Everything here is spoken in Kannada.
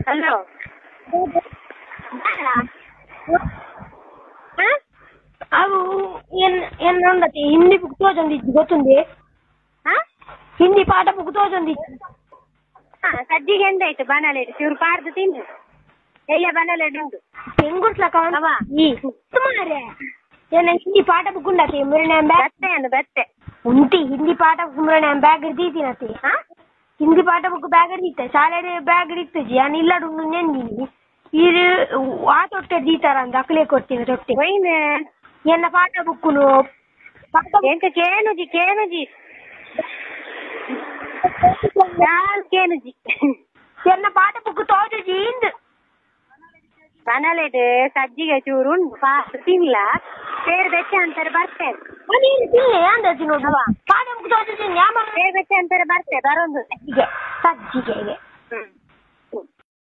ಹಲೋ అవు ఏంటంటే హిందీ బుక్ తోచండి ಗೊತ್ತುంది ಹಿಂದಿ ಪಾಠ ಬುಕ್ ತೋಚಂದಿ ಸಜ್ಜಿಗೆ ಎಂದಾಯ್ತು ಬನಲೇಡು ಚೂರು ಪಾರ್ದು ತಿನ್ನು ಎಲ್ಲ ಬನಲೇಡು ಉಂಟು ಹೆಂಗುಟ್ಲ ಮಾರೆ ಏನ ಹಿಂದಿ ಪಾಠ ಬುಕ್ ಉಂಡತಿ ಬತ್ತೆ ಉಂಟಿ ಹಿಂದಿ ಪಾಠ ಮುರಣ್ಯ ಬ್ಯಾಗ್ ಇರ್ತೀನತಿ ಹಿಂದಿ ಪಾಠ ಬುಕ್ ಬ್ಯಾಗ್ ಇರ್ತೀತೆ ಶಾಲೆ ಬ್ಯಾಗ್ ಇರ್ತಜಿ ನಾನು ಇಲ್ಲಡು ನೆಂದಿನಿ ಇದು ಆ ತೊಟ್ಟೆ ದೀತಾರ ಅಂತ ಅಕ್ಲೆ ಕೊಡ್ತೀನಿ ತೊಟ್ಟೆ ಎನ್ನ ಪಾಠ ಬುಕ್ಕುನು ಎಂತ ಕೇನುಜಿ ಕೇನುಜಿ ಎನ್ನ ಪಾಠ ಬುಕ್ ತೋಜಿ ಇಂದು ಬನಲೇಡು ಸಜ್ಜಿಗೆ ಚೂರು ಉಂಟು ಪಾಸ್ ತಿನ್ಲ ಸೇರ್ ಬೆಚ್ಚ ಅಂತಾರೆ ಬರ್ತೇನೆ ತಿನ್ನೆ ಅಂದಜಿ ನೋಡುವ ಪಾಠ ಬುಕ್ ತೋಜಿ ಸೇರ್ ಬೆಚ್ಚ ಅಂತಾರೆ ಬರ್ತೇವೆ ಬರೋದು ಸಜ್ಜಿಗೆ